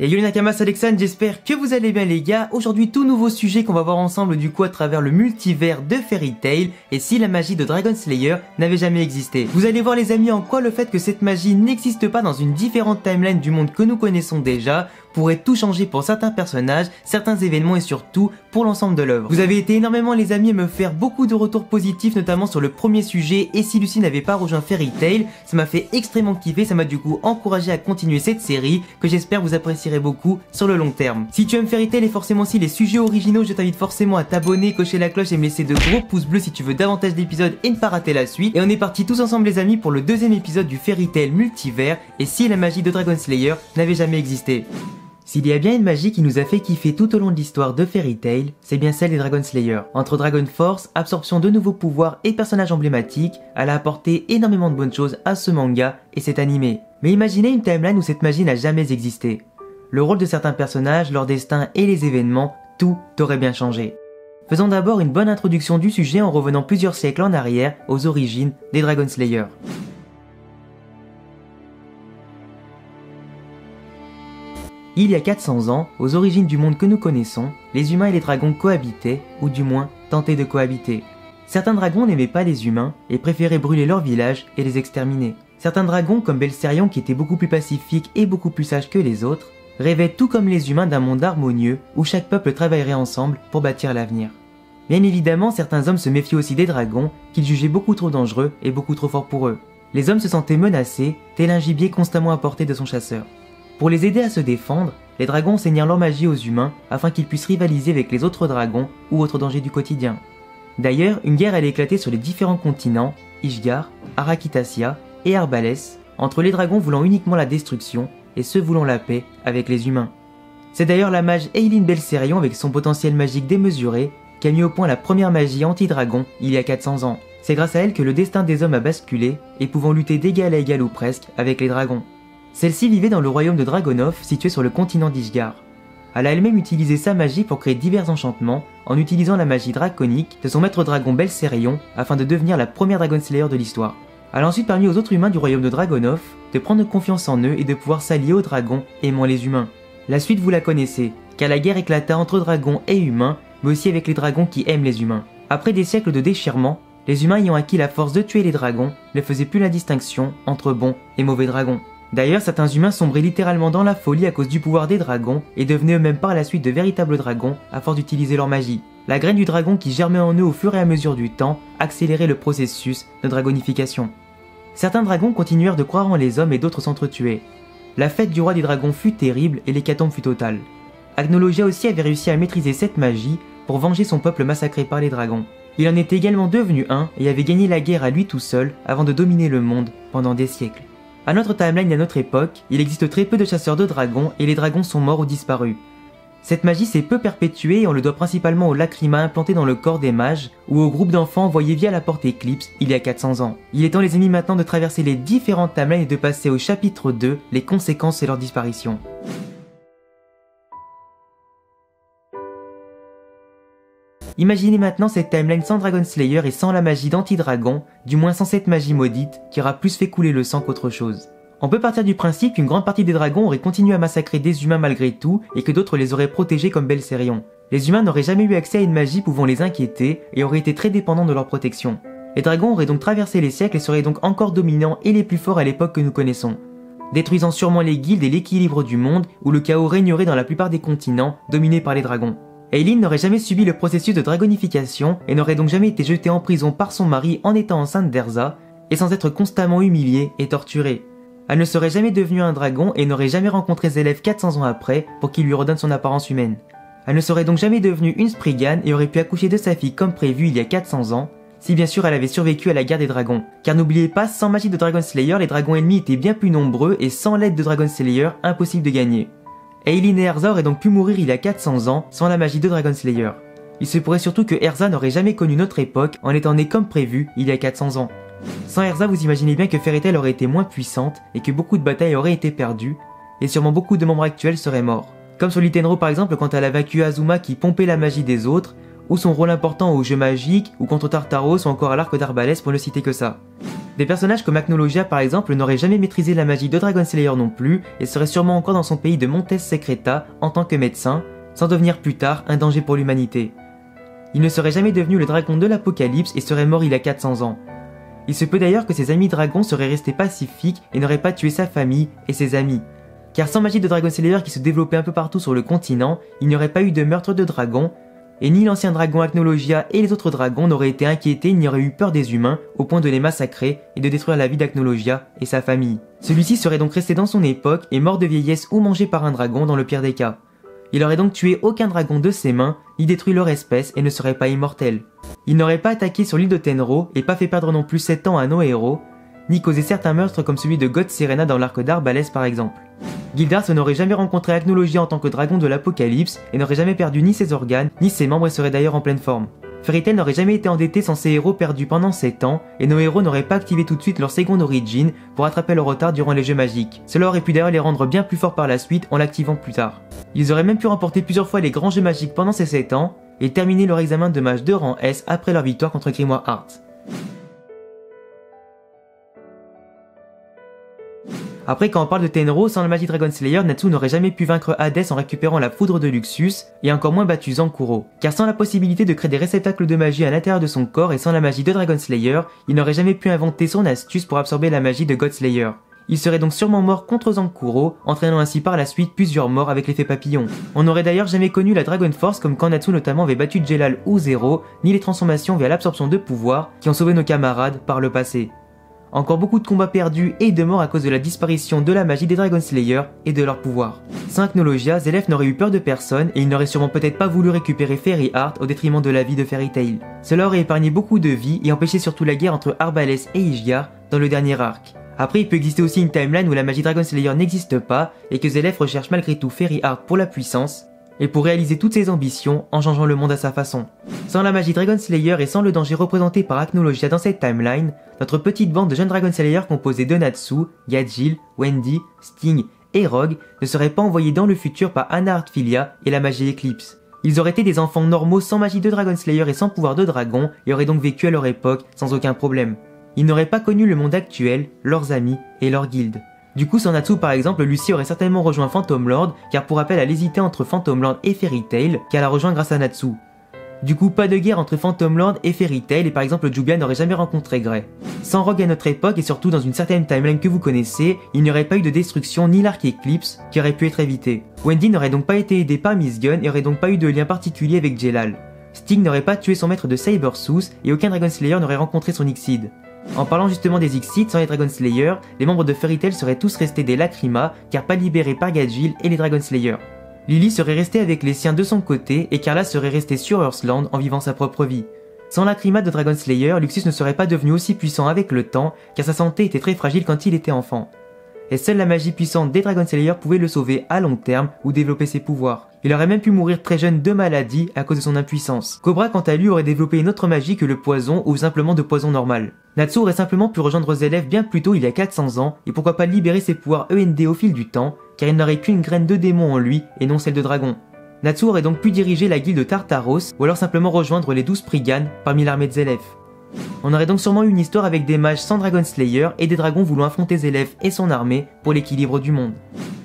Et yo les Nakamas, Alexandre, j'espère que vous allez bien les gars. Aujourd'hui tout nouveau sujet qu'on va voir ensemble du coup à travers le multivers de Fairy Tail et si la magie de Dragon Slayer n'avait jamais existé. Vous allez voir les amis en quoi le fait que cette magie n'existe pas dans une différente timeline du monde que nous connaissons déjà pourrait tout changer pour certains personnages, certains événements et surtout pour l'ensemble de l'œuvre. Vous avez été énormément les amis à me faire beaucoup de retours positifs notamment sur le premier sujet et si Lucie n'avait pas rejoint Fairy Tail, ça m'a fait extrêmement kiffer, ça m'a du coup encouragé à continuer cette série que j'espère vous apprécierez beaucoup sur le long terme. Si tu aimes Fairy Tail et forcément aussi les sujets originaux, je t'invite forcément à t'abonner, cocher la cloche et me laisser de gros pouces bleus si tu veux davantage d'épisodes et ne pas rater la suite. Et on est parti tous ensemble les amis pour le deuxième épisode du Fairy Tail multivers et si la magie de Dragon Slayer n'avait jamais existé. S'il y a bien une magie qui nous a fait kiffer tout au long de l'histoire de Fairy Tail, c'est bien celle des Dragon Slayer. Entre Dragon Force, absorption de nouveaux pouvoirs et personnages emblématiques, elle a apporté énormément de bonnes choses à ce manga et cet animé. Mais imaginez une timeline où cette magie n'a jamais existé. Le rôle de certains personnages, leur destin et les événements, tout aurait bien changé. Faisons d'abord une bonne introduction du sujet en revenant plusieurs siècles en arrière aux origines des Dragon Slayer. Il y a 400 ans, aux origines du monde que nous connaissons, les humains et les dragons cohabitaient, ou du moins tentaient de cohabiter. Certains dragons n'aimaient pas les humains et préféraient brûler leur village et les exterminer. Certains dragons, comme Belserion qui était beaucoup plus pacifique et beaucoup plus sage que les autres, rêvaient tout comme les humains d'un monde harmonieux où chaque peuple travaillerait ensemble pour bâtir l'avenir. Bien évidemment, certains hommes se méfiaient aussi des dragons qu'ils jugeaient beaucoup trop dangereux et beaucoup trop forts pour eux. Les hommes se sentaient menacés, tel un gibier constamment à portée de son chasseur. Pour les aider à se défendre, les dragons enseignèrent leur magie aux humains afin qu'ils puissent rivaliser avec les autres dragons ou autres dangers du quotidien. D'ailleurs, une guerre allait éclater sur les différents continents, Ishgard, Arakitasia et Arbalès, entre les dragons voulant uniquement la destruction et ceux voulant la paix avec les humains. C'est d'ailleurs la mage Eileen Belserion avec son potentiel magique démesuré qui a mis au point la première magie anti-dragon il y a 400 ans. C'est grâce à elle que le destin des hommes a basculé et pouvant lutter d'égal à égal ou presque avec les dragons. Celle-ci vivait dans le royaume de Dragonov, situé sur le continent d'Ishgard. Elle a elle-même utilisé sa magie pour créer divers enchantements, en utilisant la magie draconique de son maître dragon Belserion afin de devenir la première Dragon Slayer de l'histoire. Elle a ensuite permis aux autres humains du royaume de Dragonov de prendre confiance en eux et de pouvoir s'allier aux dragons aimant les humains. La suite vous la connaissez, car la guerre éclata entre dragons et humains, mais aussi avec les dragons qui aiment les humains. Après des siècles de déchirement, les humains ayant acquis la force de tuer les dragons ne faisaient plus la distinction entre bons et mauvais dragons. D'ailleurs, certains humains sombraient littéralement dans la folie à cause du pouvoir des dragons et devenaient eux-mêmes par la suite de véritables dragons à force d'utiliser leur magie. La graine du dragon qui germait en eux au fur et à mesure du temps accélérait le processus de dragonification. Certains dragons continuèrent de croire en les hommes et d'autres s'entretuaient. La fête du roi des dragons fut terrible et l'hécatombe fut totale. Agnologia aussi avait réussi à maîtriser cette magie pour venger son peuple massacré par les dragons. Il en était également devenu un et avait gagné la guerre à lui tout seul avant de dominer le monde pendant des siècles. À notre timeline et à notre époque, il existe très peu de chasseurs de dragons et les dragons sont morts ou disparus. Cette magie s'est peu perpétuée et on le doit principalement au lacrima implanté dans le corps des mages ou au groupe d'enfants envoyés via la porte Eclipse il y a 400 ans. Il est temps les amis maintenant de traverser les différentes timelines et de passer au chapitre 2, les conséquences de leur disparition. Imaginez maintenant cette timeline sans Dragon Slayer et sans la magie d'anti-dragon, du moins sans cette magie maudite qui aura plus fait couler le sang qu'autre chose. On peut partir du principe qu'une grande partie des dragons auraient continué à massacrer des humains malgré tout et que d'autres les auraient protégés comme Belserion. Les humains n'auraient jamais eu accès à une magie pouvant les inquiéter et auraient été très dépendants de leur protection. Les dragons auraient donc traversé les siècles et seraient donc encore dominants et les plus forts à l'époque que nous connaissons, détruisant sûrement les guildes et l'équilibre du monde où le chaos régnerait dans la plupart des continents dominés par les dragons. Eileen n'aurait jamais subi le processus de dragonification et n'aurait donc jamais été jetée en prison par son mari en étant enceinte d'Erza et sans être constamment humiliée et torturée. Elle ne serait jamais devenue un dragon et n'aurait jamais rencontré Zélève 400 ans après pour qu'il lui redonne son apparence humaine. Elle ne serait donc jamais devenue une Spriggan et aurait pu accoucher de sa fille comme prévu il y a 400 ans, si bien sûr elle avait survécu à la guerre des dragons. Car n'oubliez pas, sans magie de Dragon Slayer, les dragons ennemis étaient bien plus nombreux et sans l'aide de Dragon Slayer, impossible de gagner. Eileen et Erza auraient donc pu mourir il y a 400 ans sans la magie de Dragon Slayer. Il se pourrait surtout que Erza n'aurait jamais connu notre époque en étant née comme prévu il y a 400 ans. Sans Erza, vous imaginez bien que Fairy Tail aurait été moins puissante et que beaucoup de batailles auraient été perdues, et sûrement beaucoup de membres actuels seraient morts. Comme sur Lytenro par exemple quand elle a vaincu Azuma qui pompait la magie des autres, ou son rôle important au jeu magique, ou contre Tartaros ou encore à l'arc d'Arbalès pour ne citer que ça. Des personnages comme Acnologia par exemple n'auraient jamais maîtrisé la magie de Dragon Slayer non plus et seraient sûrement encore dans son pays de Montes Secreta en tant que médecin, sans devenir plus tard un danger pour l'humanité. Il ne serait jamais devenu le dragon de l'Apocalypse et serait mort il y a 400 ans. Il se peut d'ailleurs que ses amis dragons seraient restés pacifiques et n'auraient pas tué sa famille et ses amis. Car sans magie de Dragon Slayer qui se développait un peu partout sur le continent, il n'y aurait pas eu de meurtre de dragons, et ni l'ancien dragon Acnologia et les autres dragons n'auraient été inquiétés ni auraient eu peur des humains au point de les massacrer et de détruire la vie d'Acnologia et sa famille. Celui-ci serait donc resté dans son époque et mort de vieillesse ou mangé par un dragon dans le pire des cas. Il aurait donc tué aucun dragon de ses mains, ni détruit leur espèce et ne serait pas immortel. Il n'aurait pas attaqué sur l'île de Tenro et pas fait perdre non plus 7 ans à nos héros, ni causé certains meurtres comme celui de God Serena dans l'arc d'Arbalès par exemple. Gildarts n'aurait jamais rencontré Acnologia en tant que dragon de l'Apocalypse et n'aurait jamais perdu ni ses organes, ni ses membres et serait d'ailleurs en pleine forme. Fairy Tail n'aurait jamais été endetté sans ses héros perdus pendant 7 ans, et nos héros n'auraient pas activé tout de suite leur Second Origin pour rattraper leur retard durant les jeux magiques. Cela aurait pu d'ailleurs les rendre bien plus forts par la suite en l'activant plus tard. Ils auraient même pu remporter plusieurs fois les grands jeux magiques pendant ces 7 ans, et terminer leur examen de mage de rang S après leur victoire contre Grimoire Heart. Après, quand on parle de Tenro, sans la magie Dragon Slayer, Natsu n'aurait jamais pu vaincre Hades en récupérant la foudre de Luxus, et encore moins battu Zankuro. Car sans la possibilité de créer des réceptacles de magie à l'intérieur de son corps et sans la magie de Dragon Slayer, il n'aurait jamais pu inventer son astuce pour absorber la magie de God Slayer. Il serait donc sûrement mort contre Zankuro, entraînant ainsi par la suite plusieurs morts avec l'effet papillon. On n'aurait d'ailleurs jamais connu la Dragon Force comme quand Natsu notamment avait battu Jelal ou Zero, ni les transformations via l'absorption de pouvoir qui ont sauvé nos camarades par le passé. Encore beaucoup de combats perdus et de morts à cause de la disparition de la magie des Dragon Slayer et de leur pouvoir. Sans Acnologia, Zelef n'aurait eu peur de personne et il n'aurait sûrement peut-être pas voulu récupérer Fairy Heart au détriment de la vie de Fairy Tail. Cela aurait épargné beaucoup de vies et empêché surtout la guerre entre Arbalès et Ishgard dans le dernier arc. Après, il peut exister aussi une timeline où la magie Dragon Slayer n'existe pas et que Zelef recherche malgré tout Fairy Heart pour la puissance et pour réaliser toutes ses ambitions en changeant le monde à sa façon. Sans la magie Dragon Slayer et sans le danger représenté par Acnologia dans cette timeline, notre petite bande de jeunes Dragon Slayer composée de Natsu, Gajeel, Wendy, Sting et Rogue ne serait pas envoyée dans le futur par Anna Heartfilia et la magie Eclipse. Ils auraient été des enfants normaux sans magie de Dragon Slayer et sans pouvoir de dragon et auraient donc vécu à leur époque sans aucun problème. Ils n'auraient pas connu le monde actuel, leurs amis et leur guilde. Du coup, sans Natsu par exemple, Lucy aurait certainement rejoint Phantom Lord, car pour rappel elle hésitait entre Phantom Lord et Fairy Tail, qu'elle a rejoint grâce à Natsu. Du coup, pas de guerre entre Phantom Lord et Fairy Tail, et par exemple Jubia n'aurait jamais rencontré Grey. Sans Rogue à notre époque, et surtout dans une certaine timeline que vous connaissez, il n'y aurait pas eu de destruction ni l'arc Eclipse, qui aurait pu être évité. Wendy n'aurait donc pas été aidée par Miss Gunn, et aurait donc pas eu de lien particulier avec Jelal. Sting n'aurait pas tué son maître de Cybersooth, et aucun Dragon Slayer n'aurait rencontré son Exceed. En parlant justement des Exceed, sans les Dragon Slayer, les membres de Fairy Tail seraient tous restés des Lacrima, car pas libérés par Gajeel et les Dragon Slayer. Lily serait restée avec les siens de son côté, et Carla serait restée sur Earthland en vivant sa propre vie. Sans Lacrima de Dragon Slayer, Luxus ne serait pas devenu aussi puissant avec le temps, car sa santé était très fragile quand il était enfant. Et seule la magie puissante des Dragon Slayer pouvait le sauver à long terme ou développer ses pouvoirs. Il aurait même pu mourir très jeune de maladie à cause de son impuissance. Cobra quant à lui aurait développé une autre magie que le poison ou simplement de poison normal. Natsu aurait simplement pu rejoindre Zelef bien plus tôt il y a 400 ans et pourquoi pas libérer ses pouvoirs END au fil du temps car il n'aurait qu'une graine de démon en lui et non celle de dragon. Natsu aurait donc pu diriger la guilde de Tartaros ou alors simplement rejoindre les 12 Priganes parmi l'armée de Zelef. On aurait donc sûrement eu une histoire avec des mages sans Dragon Slayer et des dragons voulant affronter Zelef et son armée pour l'équilibre du monde.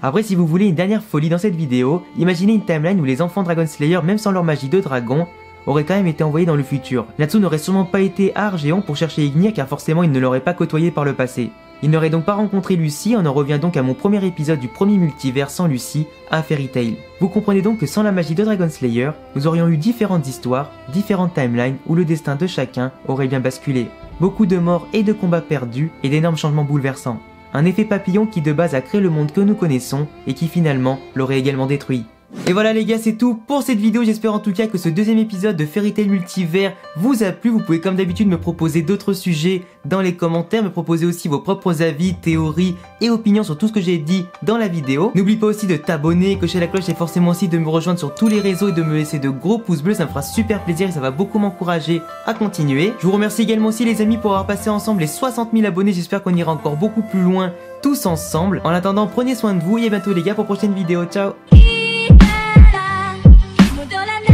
Après, si vous voulez une dernière folie dans cette vidéo, imaginez une timeline où les enfants Dragon Slayer, même sans leur magie de dragon, auraient quand même été envoyés dans le futur. Natsu n'aurait sûrement pas été à Argeon pour chercher Ignir car forcément il ne l'aurait pas côtoyé par le passé. Il n'aurait donc pas rencontré Lucy, on en revient donc à mon premier épisode du premier multivers sans Lucy, à Fairy Tail. Vous comprenez donc que sans la magie de Dragon Slayer, nous aurions eu différentes histoires, différentes timelines où le destin de chacun aurait bien basculé. Beaucoup de morts et de combats perdus et d'énormes changements bouleversants. Un effet papillon qui de base a créé le monde que nous connaissons et qui finalement l'aurait également détruit. Et voilà les gars, c'est tout pour cette vidéo, j'espère en tout cas que ce deuxième épisode de Fairy Tail Multivers vous a plu. Vous pouvez comme d'habitude me proposer d'autres sujets dans les commentaires, me proposer aussi vos propres avis, théories et opinions sur tout ce que j'ai dit dans la vidéo. N'oublie pas aussi de t'abonner, cocher la cloche et forcément aussi de me rejoindre sur tous les réseaux et de me laisser de gros pouces bleus, ça me fera super plaisir et ça va beaucoup m'encourager à continuer. Je vous remercie également aussi les amis pour avoir passé ensemble les 60 000 abonnés, j'espère qu'on ira encore beaucoup plus loin tous ensemble. En attendant, prenez soin de vous et à bientôt les gars pour une prochaine vidéo, ciao. Modo la